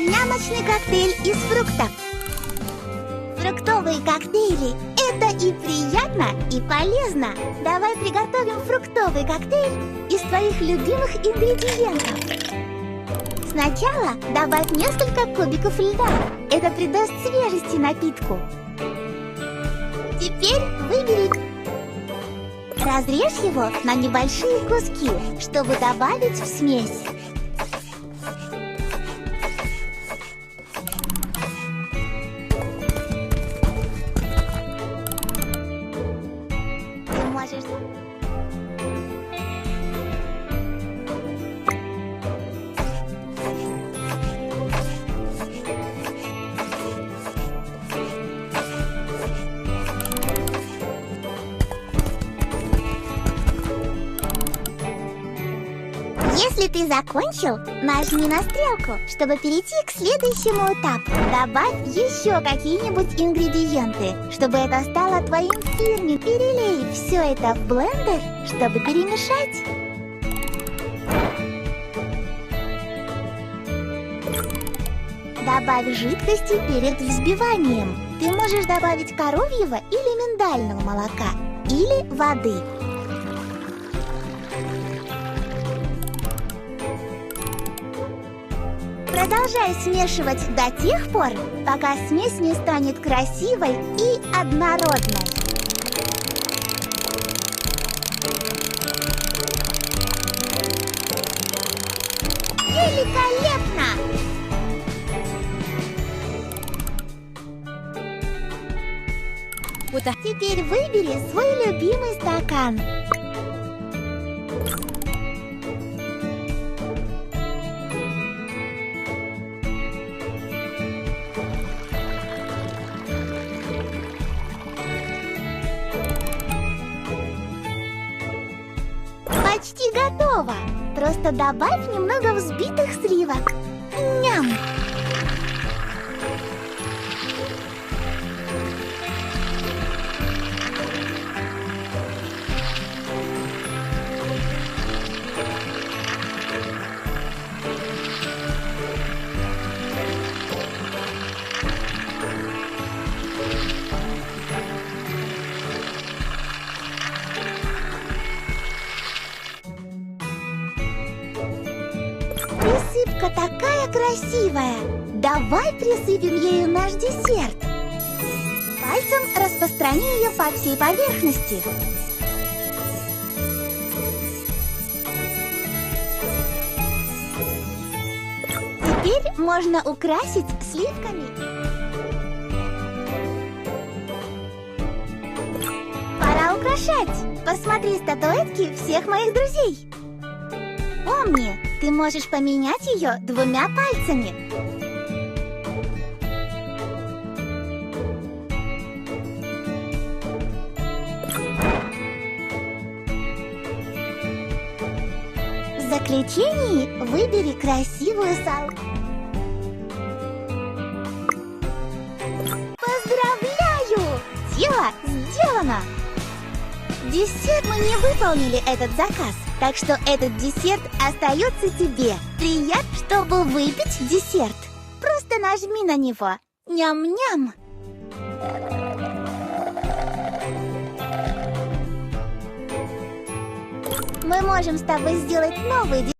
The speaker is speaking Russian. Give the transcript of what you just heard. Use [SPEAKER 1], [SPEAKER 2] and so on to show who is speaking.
[SPEAKER 1] Ямочный коктейль из фруктов. Фруктовые коктейли – это и приятно, и полезно. Давай приготовим фруктовый коктейль из твоих любимых ингредиентов. Сначала добавь несколько кубиков льда. Это придаст свежести напитку. Теперь выбери. Разрежь его на небольшие куски, чтобы добавить в смесь. Ты можешь... Если ты закончил, нажми на стрелку, чтобы перейти к следующему этапу. Добавь еще какие-нибудь ингредиенты, чтобы это стало твоим фирменным. Перелей все это в блендер, чтобы перемешать. Добавь жидкости перед взбиванием. Ты можешь добавить коровьего или миндального молока, или воды. Продолжай смешивать до тех пор, пока смесь не станет красивой и однородной. Великолепно! Теперь выбери свой любимый стакан. Почти готово. Просто добавь немного взбитых сливок. Ням! Присыпка такая красивая. Давай присыпем ею наш десерт. Пальцем распространи ее по всей поверхности. Теперь можно украсить сливками. Пора украшать. Посмотри статуэтки всех моих друзей. Помни, ты можешь поменять ее 2 пальцами. В заключении выбери красивую салфетку. Поздравляю! Дело сделано! Десерт мы не выполнили этот заказ, так что этот десерт остается тебе. Приятно, чтобы выпить десерт. Просто нажми на него. Ням-ням. Мы можем с тобой сделать новый десерт.